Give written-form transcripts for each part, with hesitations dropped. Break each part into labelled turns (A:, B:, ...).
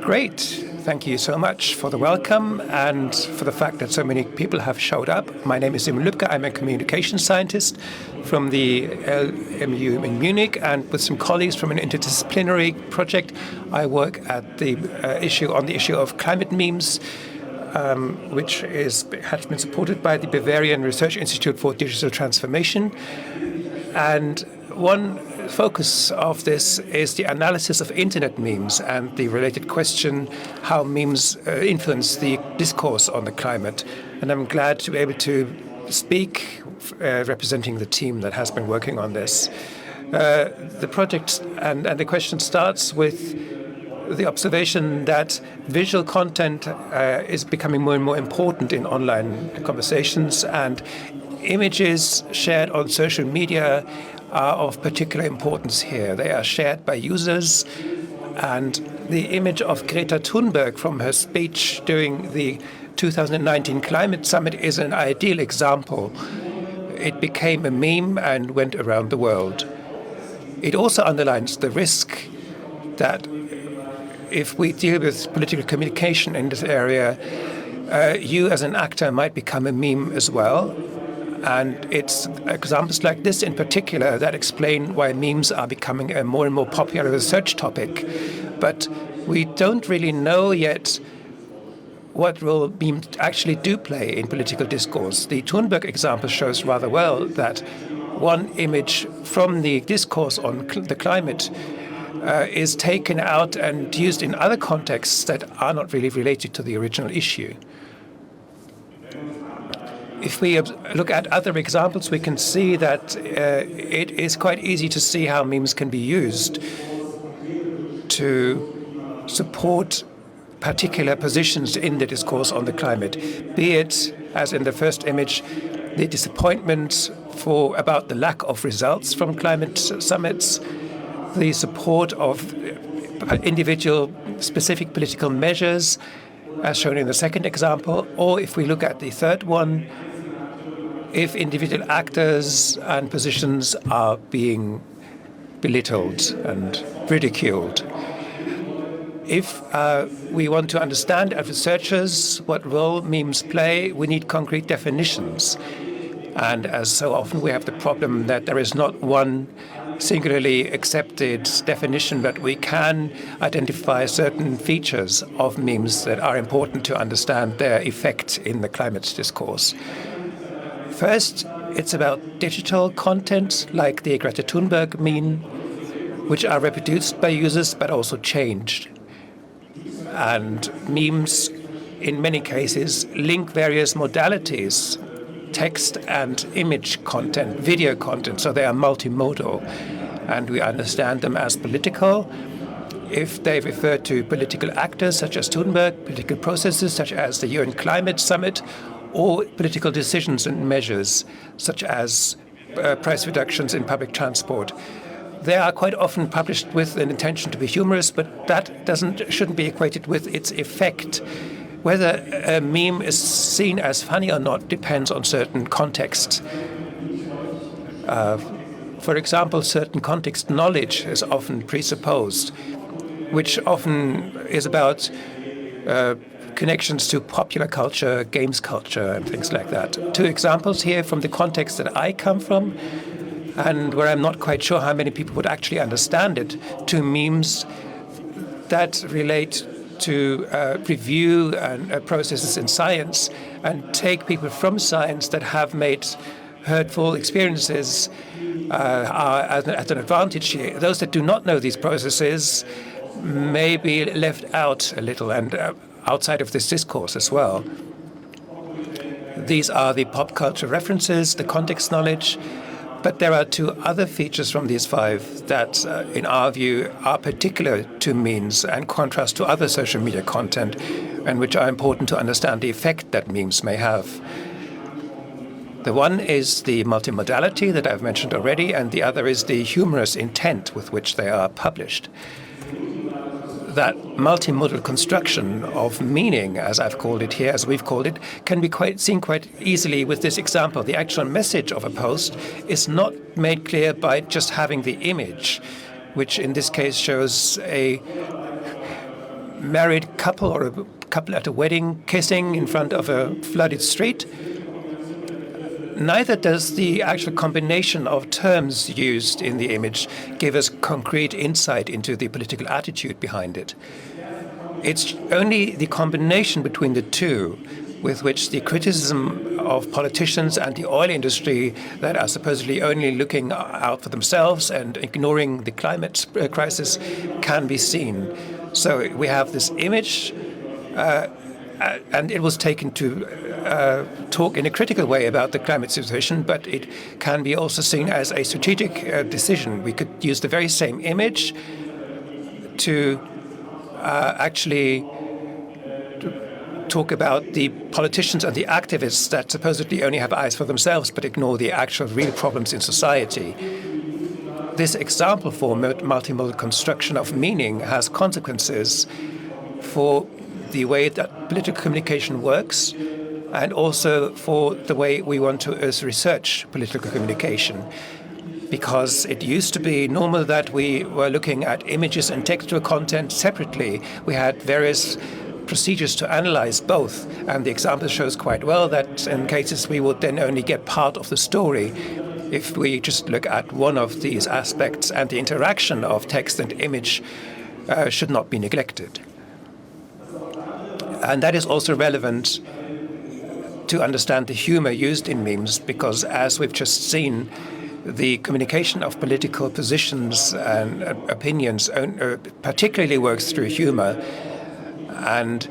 A: Great. Thank you so much for the welcome and for the fact that so many people have showed up. My name is Lübke. I'm a communication scientist from the LMU in Munich, and with some colleagues from an interdisciplinary project, I work at the issue of climate memes, which has been supported by the Bavarian Research Institute for Digital Transformation. And one focus of this is the analysis of internet memes and the related question how memes influence the discourse on the climate. And I'm glad to be able to speak representing the team that has been working on this. The project and the question starts with the observation that visual content is becoming more and more important in online conversations, and images shared on social media are of particular importance here. They are shared by users, and the image of Greta Thunberg from her speech during the 2019 Climate Summit is an ideal example. It became a meme and went around the world. It also underlines the risk that if we deal with political communication in this area, you as an actor might become a meme as well. And it's examples like this in particular that explain why memes are becoming a more and more popular research topic. But we don't really know yet what role memes actually do play in political discourse. The Thunberg example shows rather well that one image from the discourse on the climate is taken out and used in other contexts that are not really related to the original issue. If we look at other examples, we can see that it is quite easy to see how memes can be used to support particular positions in the discourse on the climate, be it, as in the first image, the disappointment about the lack of results from climate summits, the support of individual specific political measures, as shown in the second example, or if we look at the third one, if individual actors and positions are being belittled and ridiculed. If we want to understand as researchers what role memes play, we need concrete definitions. And as so often, we have the problem that there is not one singularly accepted definition, but we can identify certain features of memes that are important to understand their effect in the climate discourse. First, it's about digital content like the Greta Thunberg meme, which are reproduced by users but also changed. And memes, in many cases, link various modalities, text and image content, video content, so they are multimodal. And we understand them as political if they refer to political actors such as Thunberg, political processes such as the UN Climate Summit, or political decisions and measures such as price reductions in public transport. They are quite often published with an intention to be humorous, but that shouldn't be equated with its effect. Whether a meme is seen as funny or not depends on certain context. For example, certain context knowledge is often presupposed, which often is about connections to popular culture, games culture, and things like that. Two examples here from the context that I come from, and where I'm not quite sure how many people would actually understand it, two memes that relate to review and processes in science and take people from science that have made hurtful experiences are at an advantage here. Those that do not know these processes may be left out a little and outside of this discourse as well. These are the pop culture references, the context knowledge, but there are two other features from these five that, in our view, are particular to memes and contrast to other social media content, and which are important to understand the effect that memes may have. The one is the multimodality that I've mentioned already, and the other is the humorous intent with which they are published. That multimodal construction of meaning, as I've called it here, as we've called it, can be seen quite easily with this example. The actual message of a post is not made clear by just having the image, which in this case shows a married couple or a couple at a wedding kissing in front of a flooded street. Neither does the actual combination of terms used in the image give us concrete insight into the political attitude behind it. It's only the combination between the two with which the criticism of politicians and the oil industry that are supposedly only looking out for themselves and ignoring the climate crisis can be seen. So we have this image, and it was taken to talk in a critical way about the climate situation, but it can be also seen as a strategic decision. We could use the very same image to actually talk about the politicians and the activists that supposedly only have eyes for themselves but ignore the actual real problems in society. This example for multimodal construction of meaning has consequences for the way that political communication works and also for the way we want to research political communication. Because it used to be normal that we were looking at images and textual content separately. We had various procedures to analyze both, and the example shows quite well that in cases we would then only get part of the story if we just look at one of these aspects, and the interaction of text and image should not be neglected. And that is also relevant to understand the humor used in memes, because as we've just seen, the communication of political positions and opinions particularly works through humor. And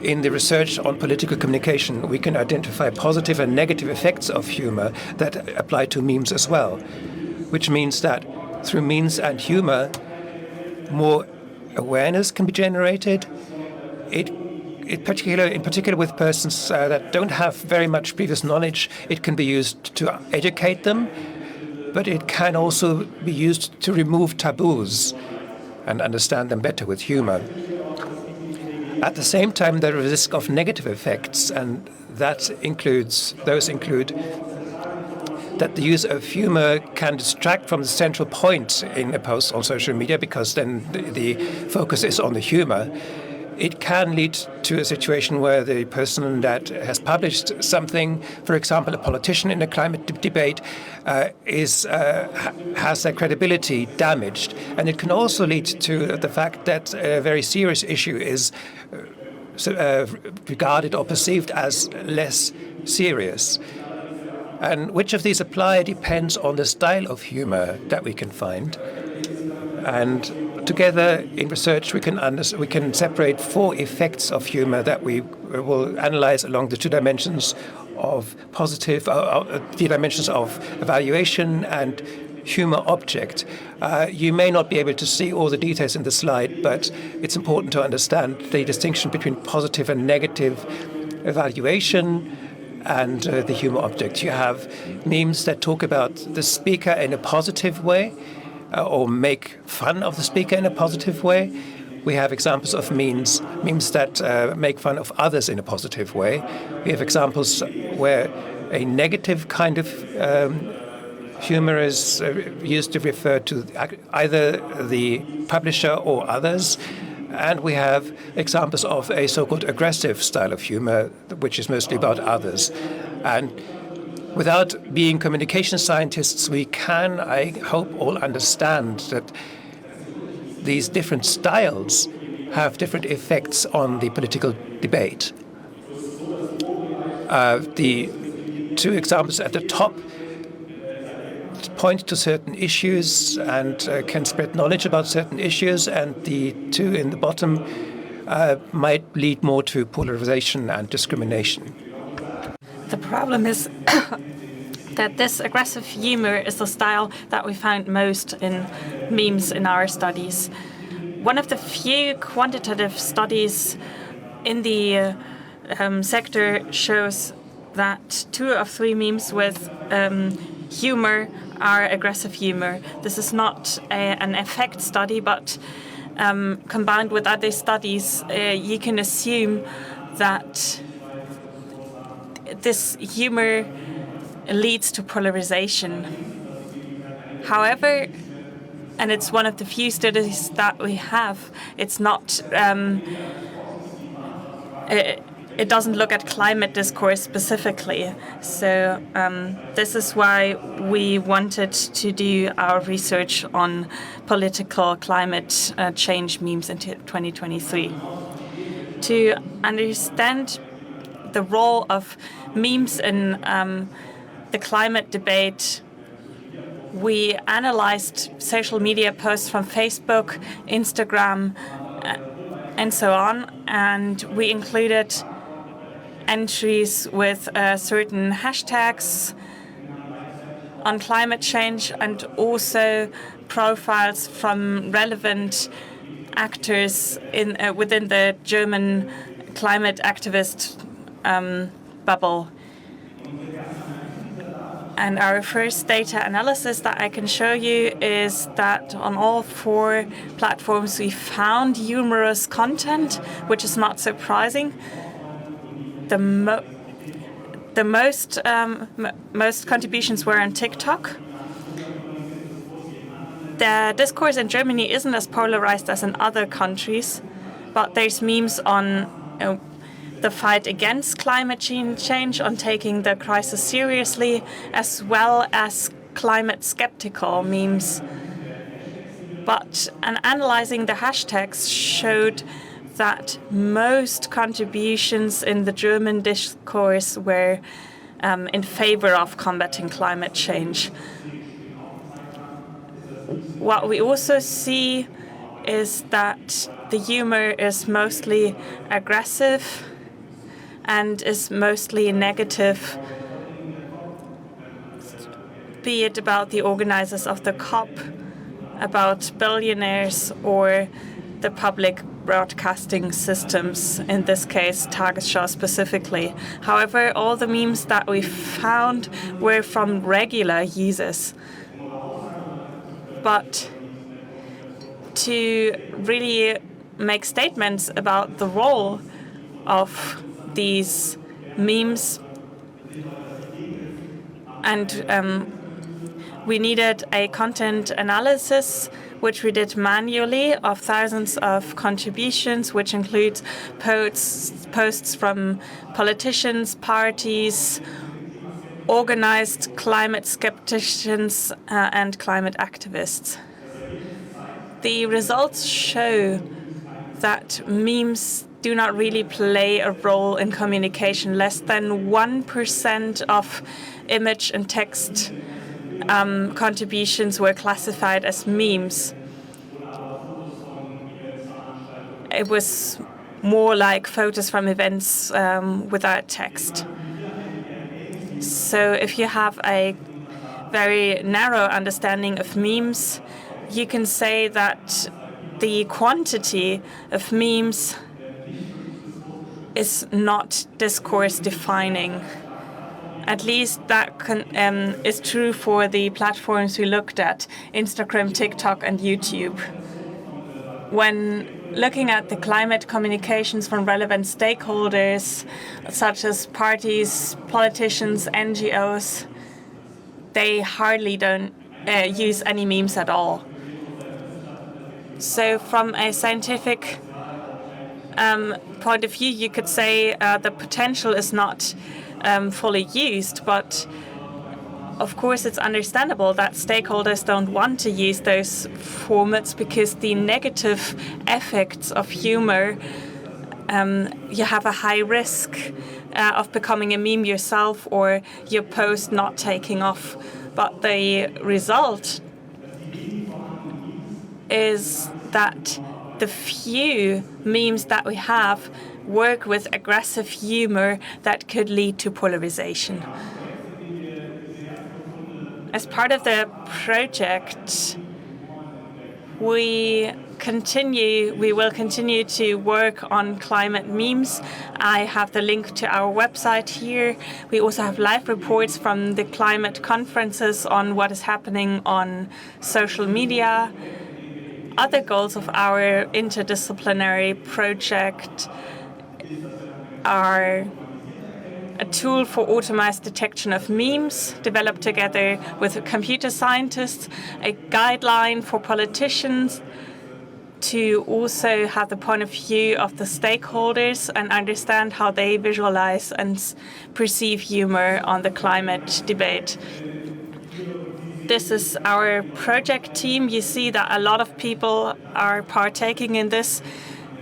A: in the research on political communication, we can identify positive and negative effects of humor that apply to memes as well, which means that through memes and humor, more awareness can be generated. In particular with persons that don't have very much previous knowledge, it can be used to educate them, but it can also be used to remove taboos and understand them better with humor. At the same time, there is a risk of negative effects, and those include that the use of humor can distract from the central point in a post on social media, because then the focus is on the humor. It can lead to a situation where the person that has published something, for example, a politician in a climate debate, has their credibility damaged. And it can also lead to the fact that a very serious issue is regarded or perceived as less serious. And which of these apply depends on the style of humor that we can find. And together in research, we can separate 4 effects of humor that we will analyze along the 2 dimensions of the dimensions of evaluation and humor object. You may not be able to see all the details in the slide, but it's important to understand the distinction between positive and negative evaluation and the humor object. You have memes that talk about the speaker in a positive way, or make fun of the speaker in a positive way. We have examples of memes that make fun of others in a positive way. We have examples where a negative kind of humor is used to refer to either the publisher or others. And we have examples of a so-called aggressive style of humor, which is mostly about others. And without being communication scientists, we can, I hope, all understand that these different styles have different effects on the political debate. The 2 examples at the top point to certain issues and can spread knowledge about certain issues, and the 2 in the bottom might lead more to polarization and discrimination.
B: The problem is that this aggressive humor is the style that we found most in memes in our studies. One of the few quantitative studies in the sector shows that 2 of 3 memes with humor are aggressive humor. This is not an effect study, but combined with other studies, you can assume that this humor leads to polarization. However, and it's one of the few studies that we have. It's not. It doesn't look at climate discourse specifically. So this is why we wanted to do our research on political climate change memes in 2023. To understand the role of memes in the climate debate, we analyzed social media posts from Facebook, Instagram, and so on, and we included entries with certain hashtags on climate change and also profiles from relevant actors within the German climate activist bubble. And our first data analysis that I can show you is that on all 4 platforms we found humorous content, which is not surprising. The most contributions were on TikTok. The discourse in Germany isn't as polarized as in other countries, but there's memes on the fight against climate change, on taking the crisis seriously, as well as climate skeptical memes. But analyzing the hashtags showed that most contributions in the German discourse were in favor of combating climate change. What we also see is that the humor is mostly aggressive and is mostly negative, be it about the organizers of the COP, about billionaires, or the public broadcasting systems, in this case Tagesschau specifically. However, all the memes that we found were from regular users. But to really make statements about the role of these memes, and we needed a content analysis, which we did manually, of thousands of contributions, which includes posts from politicians, parties, organized climate skepticians, and climate activists. The results show that memes do not really play a role in communication. Less than 1% of image and text contributions were classified as memes. It was more like photos from events without text. So if you have a very narrow understanding of memes, you can say that the quantity of memes is not discourse defining. At least that is true for the platforms we looked at, Instagram, TikTok, and YouTube. When looking at the climate communications from relevant stakeholders, such as parties, politicians, NGOs, they hardly don't use any memes at all. So from a scientific point of view, you could say the potential is not fully used, but of course it's understandable that stakeholders don't want to use those formats because the negative effects of humor, you have a high risk of becoming a meme yourself or your post not taking off. But the result is that the few memes that we have work with aggressive humor that could lead to polarization. As part of the project, we will continue to work on climate memes. I have the link to our website here. We also have live reports from the climate conferences on what is happening on social media. Other goals of our interdisciplinary project are a tool for automated detection of memes, developed together with computer scientists, a guideline for politicians to also have the point of view of the stakeholders and understand how they visualize and perceive humor on the climate debate. This is our project team. You see that a lot of people are partaking in this.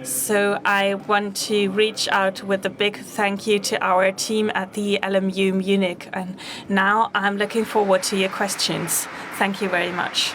B: So I want to reach out with a big thank you to our team at the LMU Munich. And now I'm looking forward to your questions. Thank you very much.